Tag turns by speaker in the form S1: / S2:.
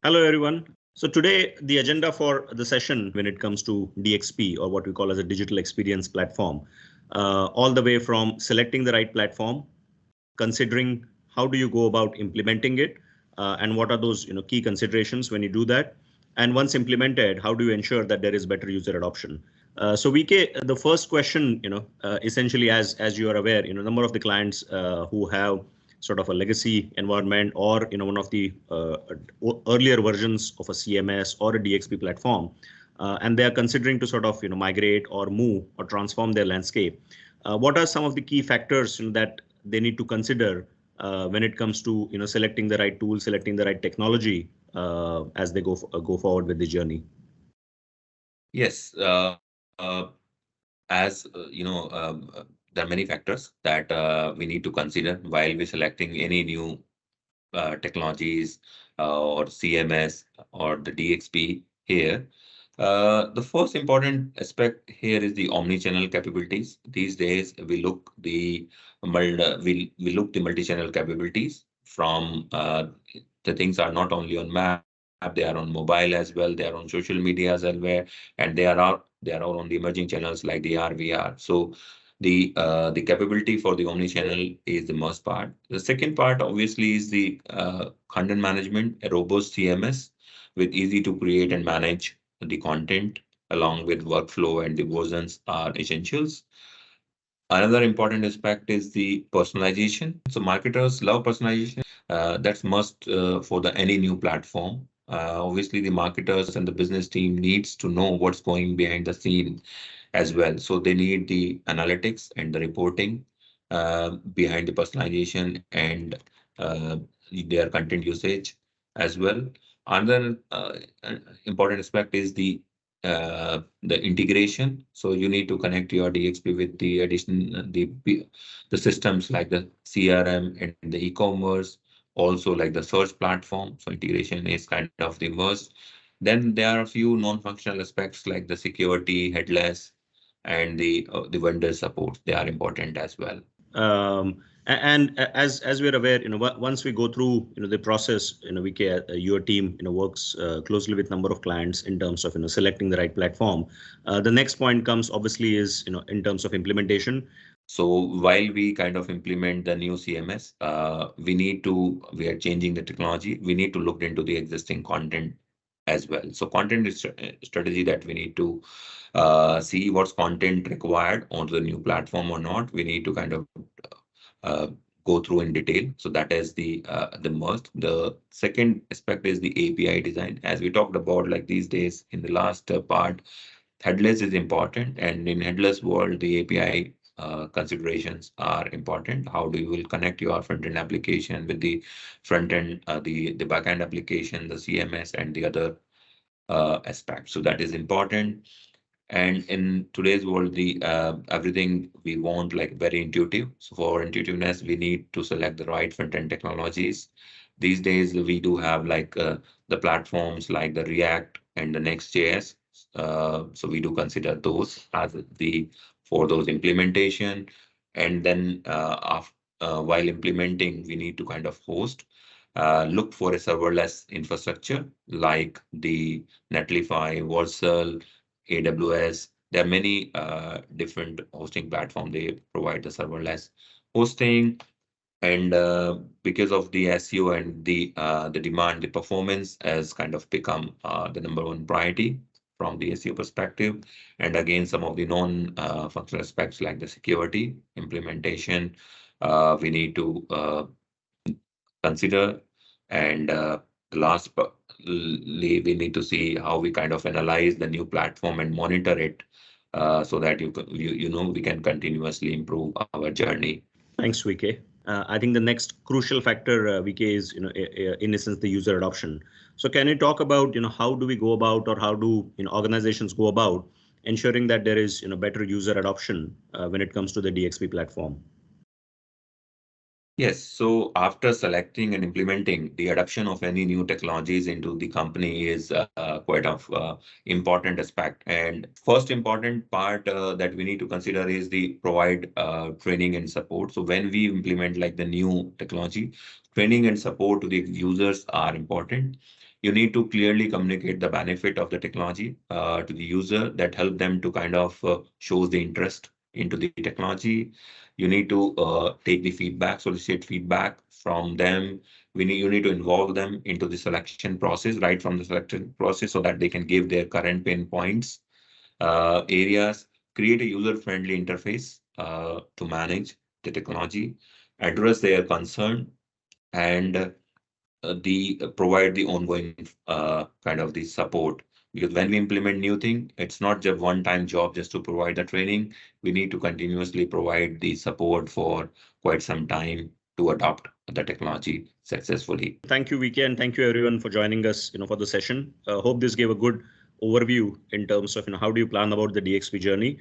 S1: Hello, everyone. So today, the agenda for the session when it comes to DXP, or what we call as a digital experience platform, all the way from selecting the right platform, considering how do you go about implementing it, and what are those key considerations when you do that, and once implemented, how do you ensure that there is better user adoption. So VK, the first question, essentially, as you are aware, number of the clients who have sort of a legacy environment, or one of the earlier versions of a CMS or a DXP platform, and they are considering to sort of migrate or move or transform their landscape. What are some of the key factors that they need to consider when it comes to selecting the right tool, selecting the right technology as they go forward with the journey?
S2: Yes, as there are many factors that we need to consider while we're selecting any new technologies or CMS or the DXP here. The first important aspect here is the omni-channel capabilities. These days, we look the multi-channel capabilities from the things are not only on map, they are on mobile as well, they are on social media as well, and they are all on the emerging channels like the AR/VR. So the capability for the omni-channel is the must part. The second part obviously is the content management, a robust CMS with easy to create and manage the content along with workflow and the versions are essentials. Another important aspect is the personalization. So marketers love personalization. That's must for the any new platform. Obviously, the marketers and the business team needs to know what's going behind the scene as well. So they need the analytics and the reporting behind the personalization and their content usage as well. Another important aspect is the integration. So you need to connect your DXP with the addition the systems like the CRM and the e-commerce, also like the search platform. So integration is kind of the must. Then there are a few non-functional aspects like the security, headless, and the vendor support. They are important as well.
S1: And as we're aware, once we go through the process, your team works closely with number of clients in terms of selecting the right platform. The next point comes obviously is in terms of implementation.
S2: So while we kind of implement the new CMS, we are changing the technology. We need to look into the existing content as well. So content is strategy that we need to see what's content required on the new platform or not. We need to kind of uh, go through in detail. So that is the must. The second aspect is the API design. As we talked about, like these days in the last part, headless is important, and in headless world, the API considerations are important. How do you will connect your front-end application with the front-end, the back-end application, the CMS, and the other aspects. So that is important. And in today's world, the everything we want like very intuitive. So for intuitiveness, we need to select the right front-end technologies. These days, we do have like the platforms like the React and the Next.js. So we do consider those as the for those implementation. And then while implementing, we need to kind of host, look for a serverless infrastructure like the Netlify, Vercel, AWS. There are many different hosting platforms. They provide the serverless hosting, and because of the SEO and the demand, the performance has kind of become the number one priority from the SEO perspective. And again, some of the non-functional aspects like the security implementation, we need to consider. And lastly, we need to see how we kind of analyze the new platform and monitor it so that we can continuously improve our journey.
S1: Thanks, VK. I think the next crucial factor, VK, is in essence the user adoption. So can you talk about how do we go about, or how do organizations go about ensuring that there is better user adoption when it comes to the DXP platform?
S2: Yes, so after selecting and implementing, the adoption of any new technologies into the company is quite of important aspect. And first important part that we need to consider is the provide training and support. So when we implement like the new technology, training and support to the users are important. You need to clearly communicate the benefit of the technology to the user that help them to kind of shows the interest into the technology. You need to take the feedback, solicit feedback from them. You need to involve them into the selection process, right from the selection process, so that they can give their current pain points, areas, create a user-friendly interface to manage the technology, address their concern, and provide the ongoing kind of the support. Because when we implement new thing, it's not just one-time job just to provide the training. We need to continuously provide the support for quite some time to adopt the technology successfully.
S1: Thank you, VK, and thank you everyone for joining us, for the session. Hope this gave a good overview in terms of, how do you plan about the DXP journey.